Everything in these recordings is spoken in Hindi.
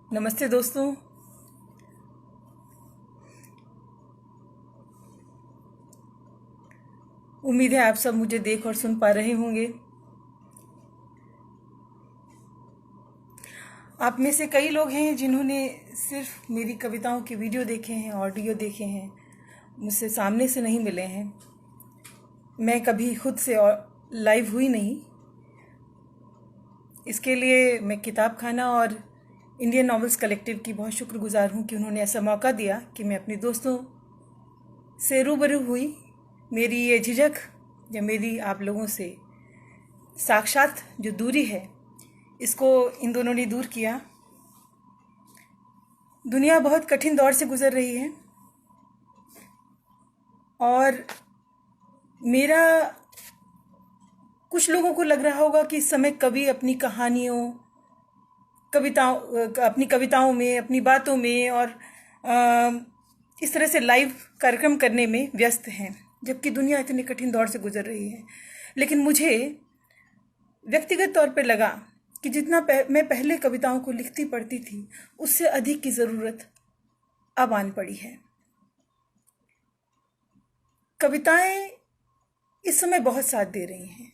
नमस्ते दोस्तों। उम्मीद है आप सब मुझे देख और सुन पा रहे होंगे। आप में से कई लोग हैं जिन्होंने सिर्फ मेरी कविताओं के वीडियो देखे हैं, ऑडियो देखे हैं, मुझसे सामने से नहीं मिले हैं। मैं कभी खुद से लाइव हुई नहीं। इसके लिए मैं किताब खाना और इंडियन नॉवेल्स कलेक्टिव की बहुत शुक्रगुजार हूँ कि उन्होंने ऐसा मौका दिया कि मैं अपने दोस्तों से रूबरू हुई। मेरी ये झिझक या मेरी आप लोगों से साक्षात जो दूरी है, इसको इन दोनों ने दूर किया। दुनिया बहुत कठिन दौर से गुजर रही है और मेरा कुछ लोगों को लग रहा होगा कि इस समय कवि अपनी कहानियों, अपनी कविताओं में, अपनी बातों में और इस तरह से लाइव कार्यक्रम करने में व्यस्त हैं, जबकि दुनिया इतने कठिन दौर से गुजर रही है। लेकिन मुझे व्यक्तिगत तौर पर लगा कि जितना मैं पहले कविताओं को लिखती पढ़ती थी, उससे अधिक की ज़रूरत अब आन पड़ी है। कविताएं इस समय बहुत साथ दे रही हैं।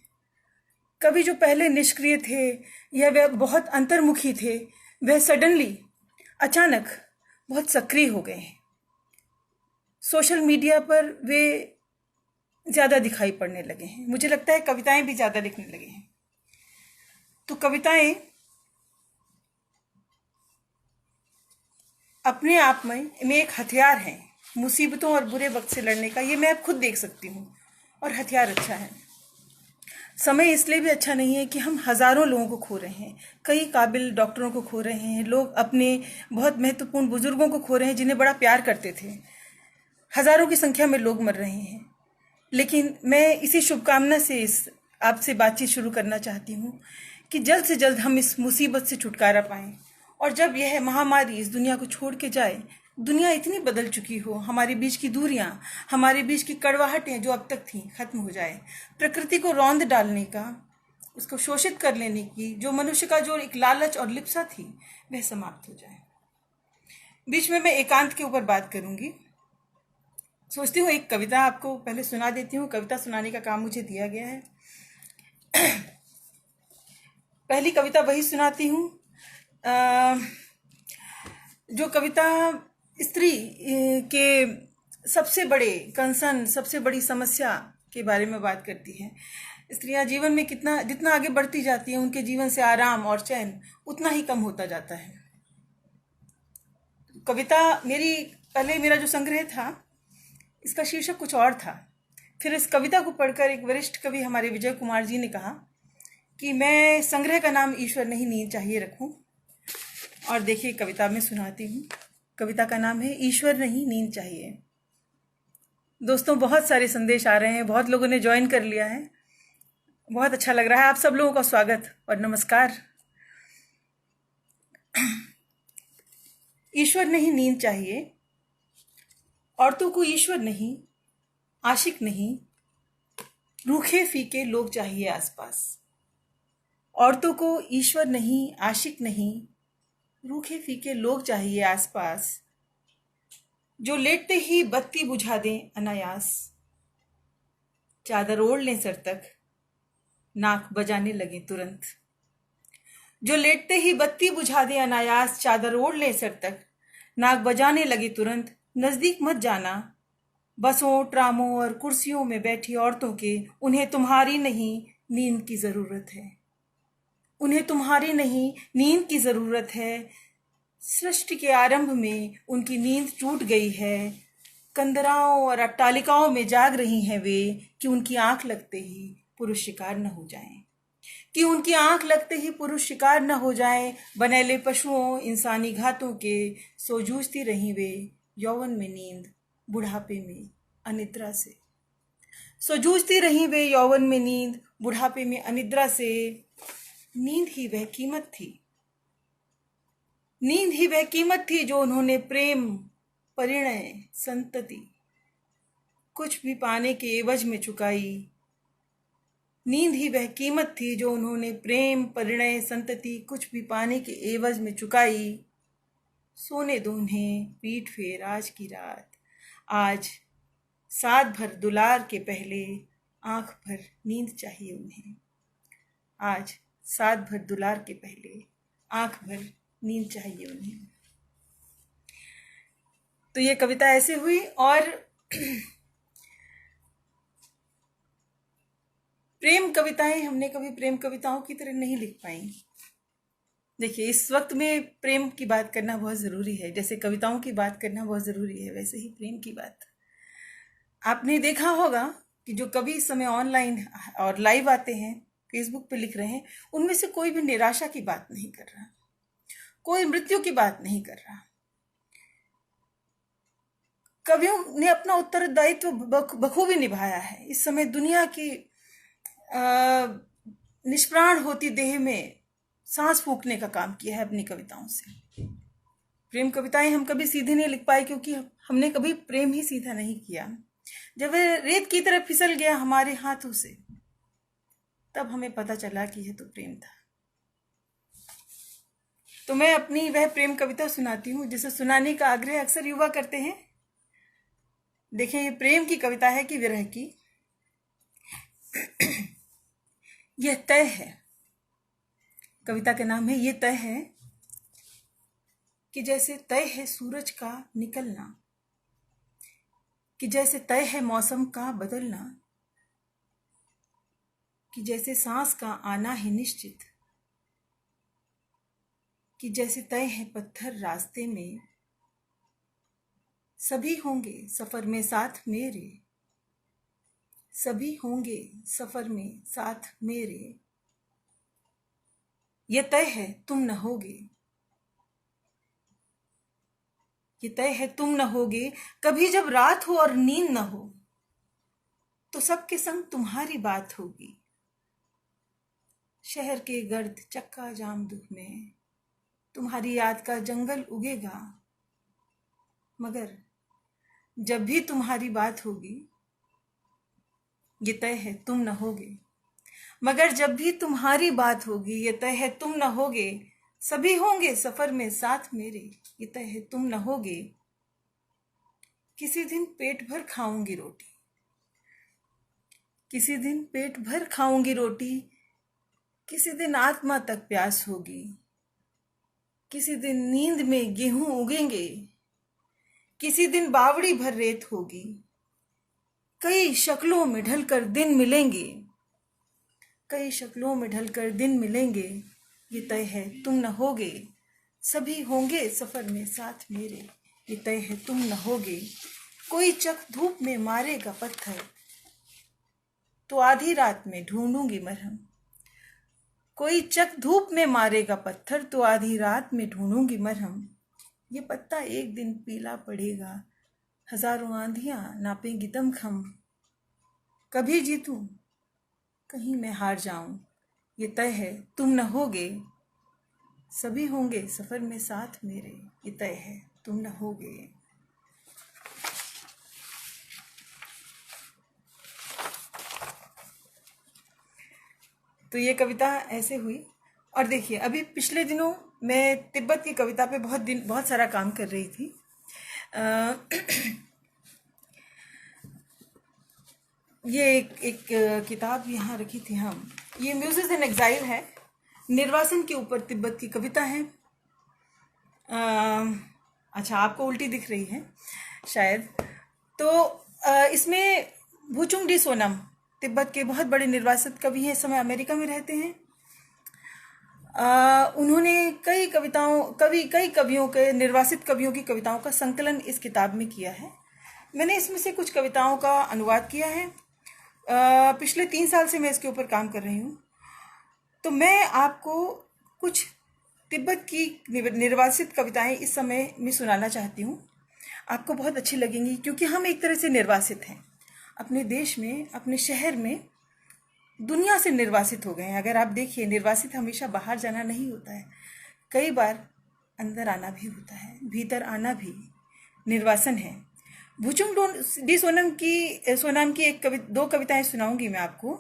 कवि जो पहले निष्क्रिय थे या वे बहुत अंतर्मुखी थे, वह सडनली अचानक बहुत सक्रिय हो गए हैं। सोशल मीडिया पर वे ज़्यादा दिखाई पड़ने लगे हैं। मुझे लगता है कविताएं भी ज़्यादा लिखने लगे हैं। तो कविताएं अपने आप में एक हथियार हैं मुसीबतों और बुरे वक्त से लड़ने का। ये मैं अब खुद देख सकती हूँ और हथियार अच्छा है। समय इसलिए भी अच्छा नहीं है कि हम हज़ारों लोगों को खो रहे हैं, कई काबिल डॉक्टरों को खो रहे हैं, लोग अपने बहुत महत्वपूर्ण बुजुर्गों को खो रहे हैं जिन्हें बड़ा प्यार करते थे। हज़ारों की संख्या में लोग मर रहे हैं। लेकिन मैं इसी शुभकामना से आपसे बातचीत शुरू करना चाहती हूँ कि जल्द से जल्द हम इस मुसीबत से छुटकारा पाएं और जब यह महामारी इस दुनिया को छोड़ के जाए, दुनिया इतनी बदल चुकी हो, हमारे बीच की दूरियां, हमारे बीच की कड़वाहटें जो अब तक थीं, खत्म हो जाए। प्रकृति को रौंद डालने का, उसको शोषित कर लेने की जो मनुष्य का जो एक लालच और लिप्सा थी, वह समाप्त हो जाए। बीच में मैं एकांत के ऊपर बात करूंगी। सोचती हूँ एक कविता आपको पहले सुना देती हूँ। कविता सुनाने का काम मुझे दिया गया है। पहली कविता वही सुनाती हूँ जो कविता स्त्री के सबसे बड़े कंसर्न, सबसे बड़ी समस्या के बारे में बात करती है। स्त्रियां जीवन में जितना आगे बढ़ती जाती हैं, उनके जीवन से आराम और चैन उतना ही कम होता जाता है। कविता मेरा जो संग्रह था, इसका शीर्षक कुछ और था। फिर इस कविता को पढ़कर एक वरिष्ठ कवि हमारे विजय कुमार जी ने कहा कि मैं संग्रह का नाम ईश्वर नहीं नींद चाहिए रखूं। और देखिए कविता में सुनाती हूँ। कविता का नाम है ईश्वर नहीं नींद चाहिए। दोस्तों, बहुत सारे संदेश आ रहे हैं, बहुत लोगों ने ज्वाइन कर लिया है, बहुत अच्छा लग रहा है। आप सब लोगों का स्वागत और नमस्कार। ईश्वर नहीं नींद चाहिए, औरतों को ईश्वर नहीं, आशिक नहीं, रूखे फीके लोग चाहिए आसपास। औरतों को ईश्वर नहीं, आशिक नहीं, रूखे फीके लोग चाहिए आसपास, जो लेटते ही बत्ती बुझा दें अनायास, चादर ओढ़ लें सर तक, नाक बजाने लगे तुरंत। जो लेटते ही बत्ती बुझा दें अनायास, चादर ओढ़ लें सर तक, नाक बजाने लगे तुरंत। नजदीक मत जाना, बसों, ट्रामों और कुर्सियों में बैठी औरतों के, उन्हें तुम्हारी नहीं नींद की जरूरत है। उन्हें तुम्हारी नहीं नींद की जरूरत है। सृष्टि के आरंभ में उनकी नींद टूट गई है। कंदराओं और अट्टालिकाओं में जाग रही हैं वे, कि उनकी आंख लगते ही पुरुष शिकार न हो जाएं, कि उनकी आंख लगते ही पुरुष शिकार न हो जाएं। बनेले पशुओं इंसानी घातों के, सो जूझती रही वे यौवन में नींद बुढ़ापे में अनिद्रा से। सो जूझती रही वे यौवन में नींद बुढ़ापे में अनिद्रा से। नींद ही वह कीमत थी, नींद ही वह कीमत थी जो उन्होंने प्रेम, परिणय, संतति कुछ भी पाने के एवज में चुकाई। नींद ही वह कीमत थी जो उन्होंने प्रेम, परिणय, संतति कुछ भी पाने के एवज में चुकाई। सोने दो उन्हें पीठ फेर आज की रात, आज साथ भर दुलार के पहले आंख भर नींद चाहिए उन्हें, आज साथ भर दुलार के पहले आंख भर नींद चाहिए उन्हें। तो ये कविता ऐसे हुई। और प्रेम कविताएं हमने कभी प्रेम कविताओं की तरह नहीं लिख पाई। देखिए, इस वक्त में प्रेम की बात करना बहुत ज़रूरी है, जैसे कविताओं की बात करना बहुत ज़रूरी है, वैसे ही प्रेम की बात। आपने देखा होगा कि जो कवि इस समय ऑनलाइन और लाइव आते हैं, फेसबुक पे लिख रहे हैं, उनमें से कोई भी निराशा की बात नहीं कर रहा, कोई मृत्यु की बात नहीं कर रहा। कवियों ने अपना उत्तरदायित्व बखूबी निभाया है। इस समय दुनिया की निष्प्राण होती देह में सांस फूंकने का काम किया है अपनी कविताओं से। प्रेम कविताएं हम कभी सीधे नहीं लिख पाए, क्योंकि हमने कभी प्रेम ही सीधा नहीं किया। जब वह रेत की तरह फिसल गया हमारे हाथों से, तब हमें पता चला कि यह तो प्रेम था। तो मैं अपनी वह प्रेम कविता सुनाती हूँ जिसे सुनाने का आग्रह अक्सर युवा करते हैं। देखें, ये प्रेम की कविता है कि विरह की। यह तय है, कविता का नाम है ये तय है, कि जैसे तय है सूरज का निकलना, कि जैसे तय है मौसम का बदलना, कि जैसे सांस का आना है निश्चित, कि जैसे तय है पत्थर रास्ते में, सभी होंगे सफर में साथ मेरे, सभी होंगे सफर में साथ मेरे। ये तय है तुम न होगे, ये तय है तुम न होगे, कभी जब रात हो और नींद न हो, तो सबके संग तुम्हारी बात होगी। शहर के गर्द चक्का जाम दुख में तुम्हारी याद का जंगल उगेगा, मगर जब भी तुम्हारी बात होगी, ये तय है तुम न होगे, मगर जब भी तुम्हारी बात होगी, ये तय है तुम न होगे, सभी होंगे सफर में साथ मेरे, ये तय है तुम न होगे। किसी दिन पेट भर खाऊंगी रोटी, किसी दिन पेट भर खाऊंगी रोटी, किसी दिन आत्मा तक प्यास होगी, किसी दिन नींद में गेहूं उगेंगे, किसी दिन बावड़ी भर रेत होगी, कई शक्लों में ढलकर दिन मिलेंगे, कई शक्लों में ढलकर दिन मिलेंगे, ये तय है तुम न होगे, सभी होंगे सफर में साथ मेरे, ये तय है तुम न होगे। कोई चक धूप में मारेगा पत्थर, तो आधी रात में ढूंढूंगी मरहम, कोई चक धूप में मारेगा पत्थर, तो आधी रात में ढूंढूंगी मरहम। ये पत्ता एक दिन पीला पड़ेगा, हजारों आंधियां नापेंगी दमखम, कभी जीतूं कहीं मैं हार जाऊं, ये तय है तुम न होगे, सभी होंगे सफर में साथ मेरे, ये तय है तुम न होगे। तो ये कविता ऐसे हुई। और देखिए, अभी पिछले दिनों मैं तिब्बत की कविता पे बहुत सारा काम कर रही थी। ये एक किताब यहाँ रखी थी हम, ये म्यूजिक एंड एग्जाइल है, निर्वासन के ऊपर तिब्बत की कविता है। अच्छा, आपको उल्टी दिख रही है शायद। तो इसमें भूचुंग डी सोनम तिब्बत के बहुत बड़े निर्वासित कवि हैं, इस समय अमेरिका में रहते हैं। उन्होंने कई कवियों के, निर्वासित कवियों की कविताओं का संकलन इस किताब में किया है। मैंने इसमें से कुछ कविताओं का अनुवाद किया है। पिछले 3 साल से मैं इसके ऊपर काम कर रही हूँ। तो मैं आपको कुछ तिब्बत की निर्वासित कविताएं इस समय में सुनाना चाहती हूँ। आपको बहुत अच्छी लगेंगी, क्योंकि हम एक तरह से निर्वासित हैं अपने देश में, अपने शहर में, दुनिया से निर्वासित हो गए हैं। अगर आप देखिए, निर्वासित हमेशा बाहर जाना नहीं होता है, कई बार अंदर आना भी होता है, भीतर आना भी निर्वासन है। भूचुंग डी सोनम की 2 कविताएं सुनाऊंगी मैं आपको।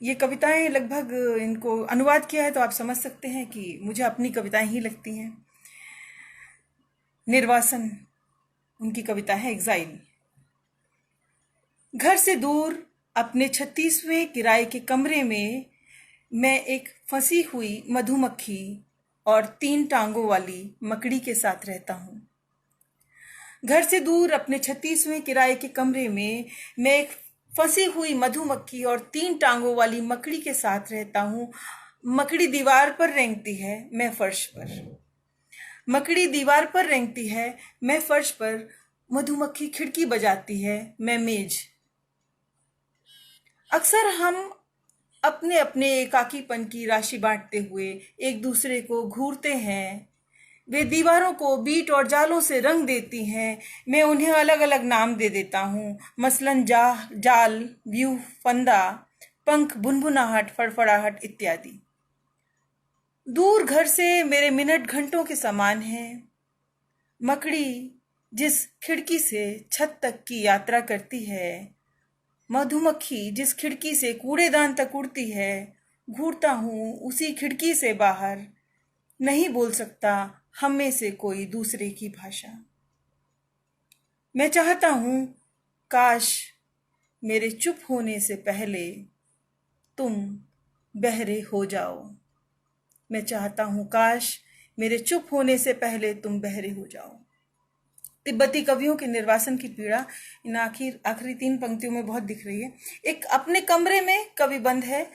ये कविताएं लगभग, इनको अनुवाद किया है तो आप समझ सकते हैं कि मुझे अपनी कविताएं ही लगती हैं। निर्वासन उनकी कविता है, एग्जाइल। घर से दूर अपने 36वें किराए के कमरे में मैं एक फंसी हुई मधुमक्खी और 3 टांगों वाली मकड़ी के साथ रहता हूँ। घर से दूर अपने 36वें किराए के कमरे में मैं एक फंसी हुई मधुमक्खी और 3 टांगों वाली मकड़ी के साथ रहता हूँ। मकड़ी दीवार पर रेंगती है, मैं फर्श पर। मकड़ी दीवार पर रेंगती है, मैं फर्श पर। मधुमक्खी खिड़की बजाती है, मैं मेज। अक्सर हम अपने अपने एकाकीपन की राशि बांटते हुए एक दूसरे को घूरते हैं। वे दीवारों को बीट और जालों से रंग देती हैं, मैं उन्हें अलग अलग नाम दे देता हूँ, मसलन जाल, व्यू, फंदा, पंख, बुनबुनाहट, फड़फड़ाहट इत्यादि। दूर घर से मेरे मिनट घंटों के समान हैं। मकड़ी जिस खिड़की से छत तक की यात्रा करती है, मधुमक्खी जिस खिड़की से कूड़ेदान तक उड़ती है, घूरता हूँ उसी खिड़की से बाहर। नहीं बोल सकता हम में से कोई दूसरे की भाषा। मैं चाहता हूँ काश मेरे चुप होने से पहले तुम बहरे हो जाओ। मैं चाहता हूँ काश मेरे चुप होने से पहले तुम बहरे हो जाओ। तिब्बती कवियों के निर्वासन की पीड़ा इन आखिरी 3 पंक्तियों में बहुत दिख रही है। एक अपने कमरे में कवि बंद है,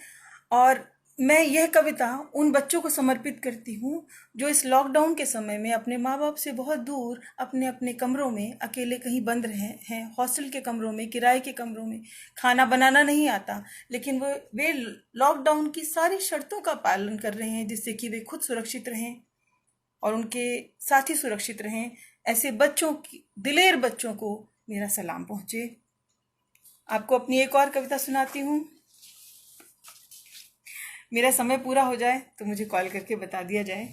और मैं यह कविता उन बच्चों को समर्पित करती हूँ जो इस लॉकडाउन के समय में अपने माँ बाप से बहुत दूर अपने अपने कमरों में अकेले कहीं बंद रहे हैं, हॉस्टल के कमरों में, किराए के कमरों में। खाना बनाना नहीं आता, लेकिन वे लॉकडाउन की सारी शर्तों का पालन कर रहे हैं जिससे कि वे खुद सुरक्षित रहें और उनके साथी सुरक्षित रहें। ऐसे बच्चों की, दिलेर बच्चों को मेरा सलाम पहुंचे। आपको अपनी एक और कविता सुनाती हूँ। मेरा समय पूरा हो जाए तो मुझे कॉल करके बता दिया जाए,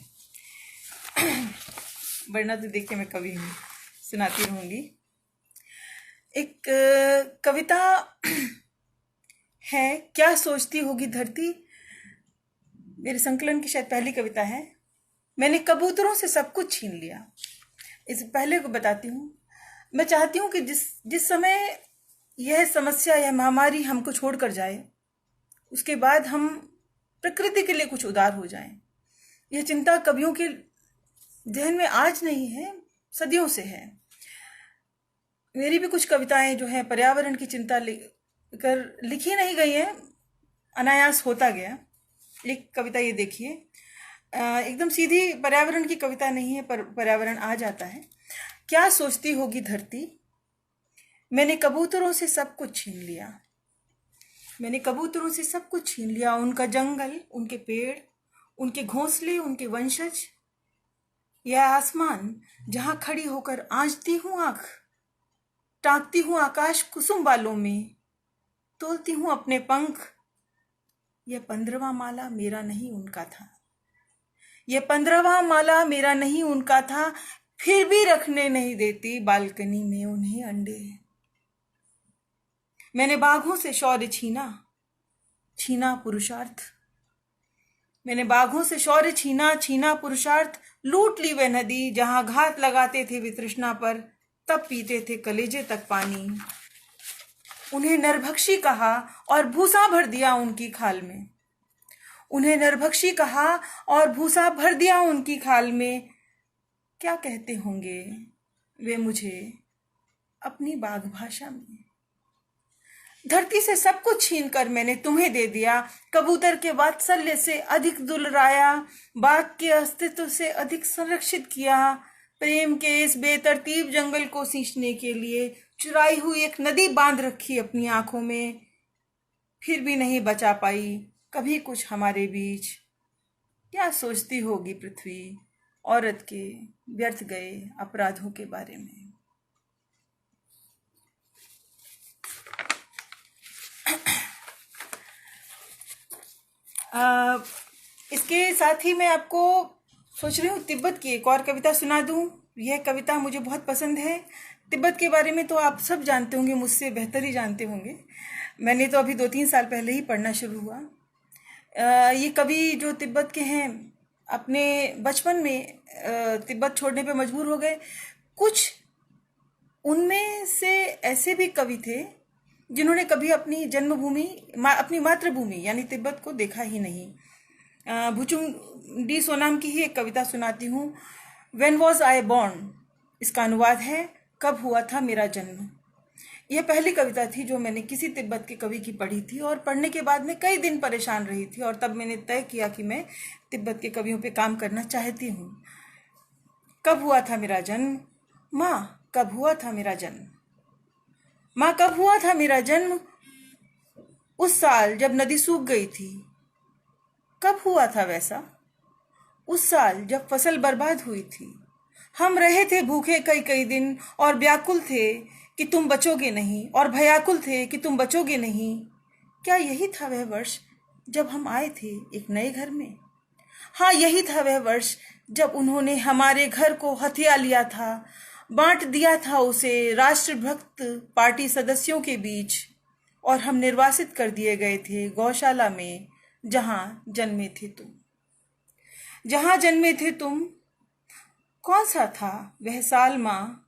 वरना तो देखिए मैं कभी नहीं सुनाती रहूँगी। एक कविता है, क्या सोचती होगी धरती। मेरे संकलन की शायद पहली कविता है। मैंने कबूतरों से सब कुछ छीन लिया। इस पहले को बताती हूँ। मैं चाहती हूँ कि जिस समय यह समस्या या महामारी हमको छोड़कर जाए, उसके बाद हम प्रकृति के लिए कुछ उदार हो जाएं। यह चिंता कवियों के जहन में आज नहीं है, सदियों से है। मेरी भी कुछ कविताएं जो हैं पर्यावरण की चिंता लेकर लिखी नहीं गई हैं, अनायास होता गया। एक कविता ये देखिए, एकदम सीधी पर्यावरण की कविता नहीं है, पर पर्यावरण आ जाता है। क्या सोचती होगी धरती, मैंने कबूतरों से सब कुछ छीन लिया। मैंने कबूतरों से सब कुछ छीन लिया, उनका जंगल, उनके पेड़, उनके घोंसले, उनके वंशज। यह आसमान जहां खड़ी होकर आंचती हूं आंख, टांकती हूं आकाश कुसुम बालों में, तोलती हूं अपने पंख। यह 15वां माला मेरा नहीं उनका था। यह 15वां माला मेरा नहीं उनका था, फिर भी रखने नहीं देती बालकनी में उन्हें अंडे। मैंने बाघों से शौर्य छीना पुरुषार्थ। मैंने बाघों से शौर्य छीना पुरुषार्थ। लूट ली वह नदी जहां घात लगाते थे वे तृष्णा पर, तब पीते थे कलेजे तक पानी। उन्हें नरभक्षी कहा और भूसा भर दिया उनकी खाल में। उन्हें नरभक्षी कहा और भूसा भर दिया उनकी खाल में। क्या कहते होंगे वे मुझे अपनी बाघ भाषा में। धरती से सब कुछ छीनकर मैंने तुम्हें दे दिया, कबूतर के वात्सल्य से अधिक दुलराया, बाघ के अस्तित्व से अधिक संरक्षित किया। प्रेम के इस बेतरतीब जंगल को सींचने के लिए चुराई हुई एक नदी बांध रखी अपनी आंखों में, फिर भी नहीं बचा पाई कभी कुछ हमारे बीच। क्या सोचती होगी पृथ्वी औरत के व्यर्थ गए अपराधों के बारे में। इसके साथ ही मैं आपको सोच रही हूँ तिब्बत की एक और कविता सुना दूँ। यह कविता मुझे बहुत पसंद है। तिब्बत के बारे में तो आप सब जानते होंगे, मुझसे बेहतर ही जानते होंगे। मैंने तो अभी 2-3 साल पहले ही पढ़ना शुरू हुआ। ये कवि जो तिब्बत के हैं, अपने बचपन में तिब्बत छोड़ने पे मजबूर हो गए। कुछ उनमें से ऐसे भी कवि थे जिन्होंने कभी अपनी जन्मभूमि, अपनी मातृभूमि यानी तिब्बत को देखा ही नहीं। भुचुंग डी सोनाम की ही एक कविता सुनाती हूँ। व्हेन वॉज आई बॉर्न, इसका अनुवाद है कब हुआ था मेरा जन्म। यह पहली कविता थी जो मैंने किसी तिब्बत के कवि की पढ़ी थी, और पढ़ने के बाद मैं कई दिन परेशान रही थी, और तब मैंने तय किया कि मैं तिब्बत के कवियों पे काम करना चाहती हूँ। कब हुआ था मेरा जन्म, माँ कब हुआ था मेरा जन्म, माँ कब हुआ था मेरा जन्म, उस साल जब नदी सूख गई थी। कब हुआ था वैसा, उस साल जब फसल बर्बाद हुई थी। हम रहे थे भूखे कई कई दिन, और व्याकुल थे कि तुम बचोगे नहीं, और भयाकुल थे कि तुम बचोगे नहीं। क्या यही था वह वर्ष जब हम आए थे एक नए घर में? हाँ, यही था वह वर्ष जब उन्होंने हमारे घर को हथिया लिया था, बांट दिया था उसे राष्ट्रभक्त पार्टी सदस्यों के बीच, और हम निर्वासित कर दिए गए थे गौशाला में, जहां जन्मे थे तुम। जहां जन्मे थे तुम। कौन सा था वह साल माँ?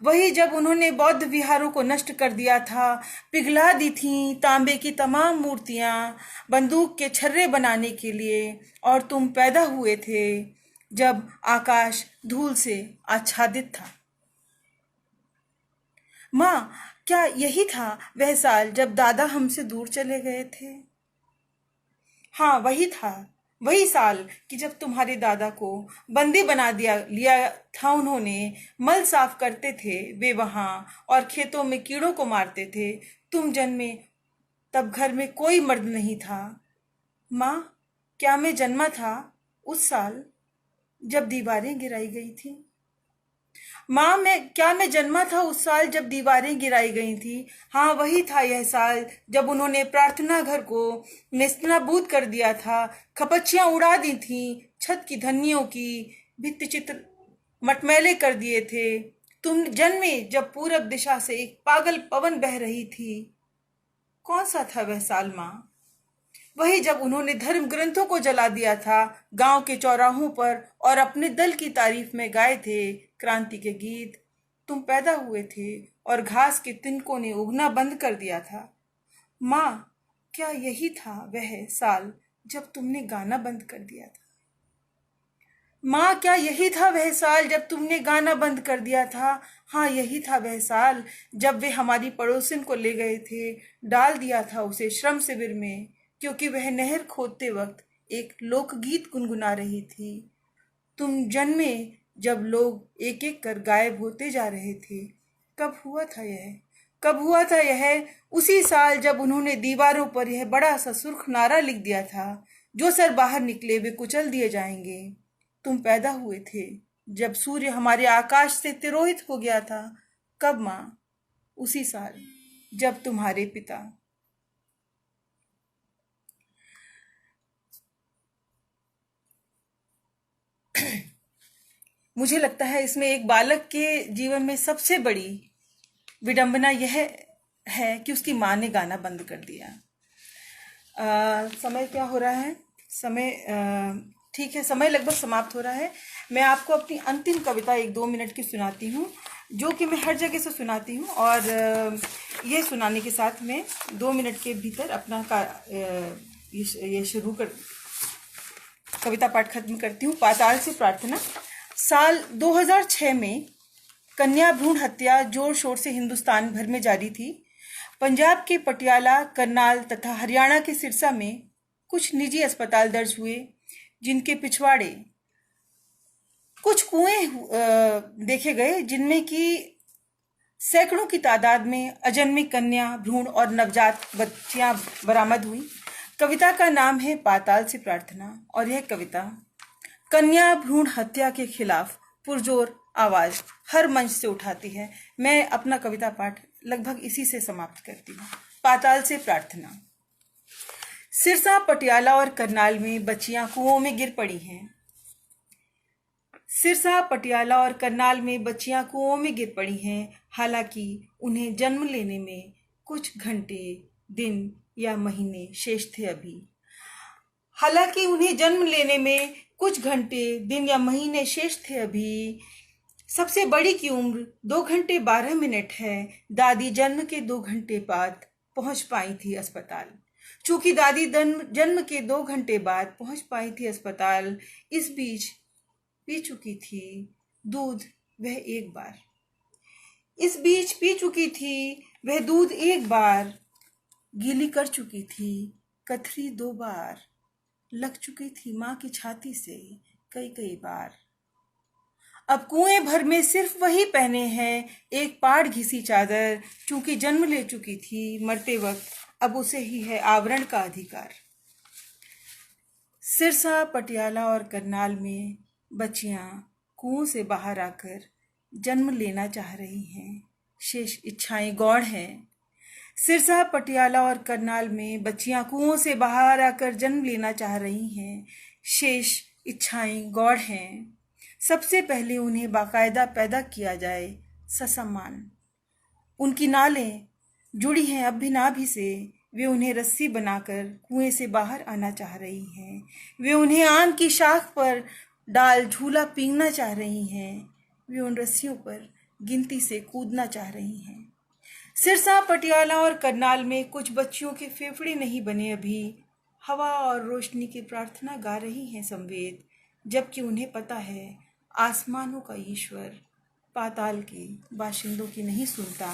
वही जब उन्होंने बौद्ध विहारों को नष्ट कर दिया था, पिघला दी थीं तांबे की तमाम मूर्तियां बंदूक के छर्रे बनाने के लिए, और तुम पैदा हुए थे जब आकाश धूल से आच्छादित था। माँ, क्या यही था वह साल जब दादा हमसे दूर चले गए थे? हाँ, वही था, वही साल कि जब तुम्हारे दादा को बंदी बना दिया लिया था उन्होंने। मल साफ करते थे वे वहां, और खेतों में कीड़ों को मारते थे। तुम जन्मे तब घर में कोई मर्द नहीं था। माँ, क्या मैं जन्मा था उस साल जब दीवारें गिराई गई थी? माँ, मैं जन्मा था उस साल जब दीवारें गिराई गई थी। हाँ, वही था यह साल जब उन्होंने प्रार्थना घर को नेस्तनाबूद कर दिया था, खपच्चियां उड़ा दी थी, छत की धन्नियों की भित्ति चित्र मटमैले कर दिए थे। तुम जन्मे जब पूरब दिशा से एक पागल पवन बह रही थी। कौन सा था वह साल माँ? वही जब उन्होंने धर्म ग्रंथों को जला दिया था गांव के चौराहों पर, और अपने दल की तारीफ में गाए थे क्रांति के गीत। तुम पैदा हुए थे और घास के तिनकों ने उगना बंद कर दिया था। माँ, क्या यही था वह साल जब तुमने गाना बंद कर दिया था? माँ, क्या यही था वह साल जब तुमने गाना बंद कर दिया था? हाँ, यही था वह साल जब वे हमारी पड़ोसिन को ले गए थे, डाल दिया था उसे श्रम शिविर में, क्योंकि वह नहर खोदते वक्त एक लोकगीत गुनगुना रही थी। तुम जन्मे जब लोग एक एक कर गायब होते जा रहे थे। कब हुआ था यह, कब हुआ था यह? उसी साल जब उन्होंने दीवारों पर यह बड़ा सा सुर्ख नारा लिख दिया था, जो सर बाहर निकले वे कुचल दिए जाएंगे। तुम पैदा हुए थे जब सूर्य हमारे आकाश से तिरोहित हो गया था। कब माँ? उसी साल जब तुम्हारे पिता। मुझे लगता है इसमें एक बालक के जीवन में सबसे बड़ी विडंबना यह है कि उसकी माँ ने गाना बंद कर दिया। समय क्या हो रहा है? समय ठीक है, समय लगभग समाप्त हो रहा है। मैं आपको अपनी अंतिम कविता 1-2 मिनट की सुनाती हूँ, जो कि मैं हर जगह से सुनाती हूँ, और ये सुनाने के साथ मैं 2 मिनट के भीतर अपना ये शुरू कर कविता पाठ खत्म करती हूँ। पाताल से प्रार्थना। साल 2006 में कन्या भ्रूण हत्या जोर शोर से हिंदुस्तान भर में जारी थी। पंजाब के पटियाला, करनाल तथा हरियाणा के सिरसा में कुछ निजी अस्पताल दर्ज हुए, जिनके पिछवाड़े कुछ कुएं देखे गए, जिनमें कि सैकड़ों की तादाद में अजन्मी कन्या भ्रूण और नवजात बच्चियां बरामद हुई। कविता का नाम है पाताल से प्रार्थना, और यह कविता कन्या भ्रूण हत्या के खिलाफ पुरजोर आवाज हर मंच से उठाती है। मैं अपना कविता पाठ लगभग इसी से समाप्त करती हूँ। पाताल से प्रार्थना। सिरसा, पटियाला और करनाल में बच्चियां कुओं में गिर पड़ी हैं। सिरसा, पटियाला और करनाल में बच्चियां कुओं में गिर पड़ी हैं, हालांकि उन्हें जन्म लेने में कुछ घंटे, दिन या महीने शेष थे अभी। हालांकि उन्हें जन्म लेने में कुछ घंटे, दिन या महीने शेष थे अभी। सबसे बड़ी की उम्र 2 घंटे 12 मिनट है। दादी जन्म के 2 घंटे बाद पहुंच पाई थी अस्पताल। चूंकि दादी जन्म के 2 घंटे बाद पहुंच पाई थी अस्पताल, इस बीच पी चुकी थी दूध वह एक बार। इस बीच पी चुकी थी वह दूध एक बार। गीली कर चुकी थी कथरी 2 बार। लग चुकी थी माँ की छाती से कई कई बार। अब कुएं भर में सिर्फ वही पहने हैं एक पाड़ घिसी चादर। चूंकि जन्म ले चुकी थी मरते वक्त, अब उसे ही है आवरण का अधिकार। सिरसा, पटियाला और करनाल में बच्चियां कुओं से बाहर आकर जन्म लेना चाह रही हैं। शेष इच्छाएं गौण हैं। सिरसा, पटियाला और करनाल में बच्चियां कुओं से बाहर आकर जन्म लेना चाह रही हैं। शेष इच्छाएं गौण हैं। सबसे पहले उन्हें बाकायदा पैदा किया जाए ससम्मान। उनकी नालें जुड़ी हैं अब भी नाभि से। वे उन्हें रस्सी बनाकर कुएं से बाहर आना चाह रही हैं। वे उन्हें आम की शाख पर डाल झूला पींगना चाह रही हैं। वे उन रस्सियों पर गिनती से कूदना चाह रही हैं। सिरसा, पटियाला और करनाल में कुछ बच्चियों के फेफड़े नहीं बने अभी। हवा और रोशनी की प्रार्थना गा रही हैं संवेद, जबकि उन्हें पता है आसमानों का ईश्वर पाताल के बाशिंदों की नहीं सुनता।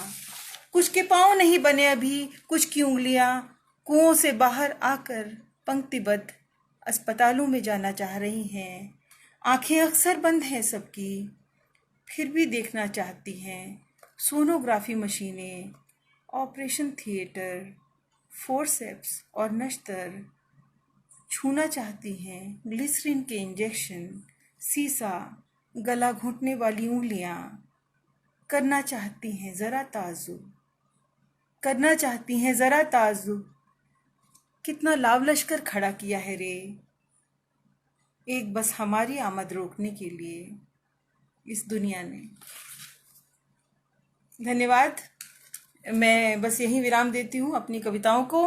कुछ के पाँव नहीं बने अभी, कुछ की उंगलियां कुओं से बाहर आकर पंक्तिबद्ध अस्पतालों में जाना चाह रही हैं। आंखें अक्सर बंद हैं सबकी, फिर भी देखना चाहती हैं सोनोग्राफी मशीनें, ऑपरेशन थिएटर, फोर्सेप्स और नश्तर। छूना चाहती हैं ग्लिसरीन के इंजेक्शन, सीसा, गला घोंटने वाली उंगलियां। करना चाहती हैं ज़रा ताजुब, करना चाहती हैं ज़रा ताजुब। कितना लाव लश्कर खड़ा किया है रे, एक बस हमारी आमद रोकने के लिए इस दुनिया ने। धन्यवाद। मैं बस यहीं विराम देती हूँ अपनी कविताओं को।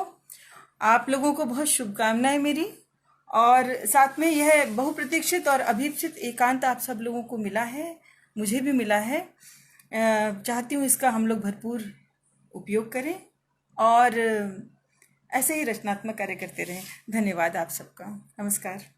आप लोगों को बहुत शुभकामनाएं मेरी, और साथ में यह बहुप्रतीक्षित और अभीप्सित एकांत आप सब लोगों को मिला है, मुझे भी मिला है। चाहती हूँ इसका हम लोग भरपूर उपयोग करें और ऐसे ही रचनात्मक कार्य करते रहें। धन्यवाद आप सबका। नमस्कार।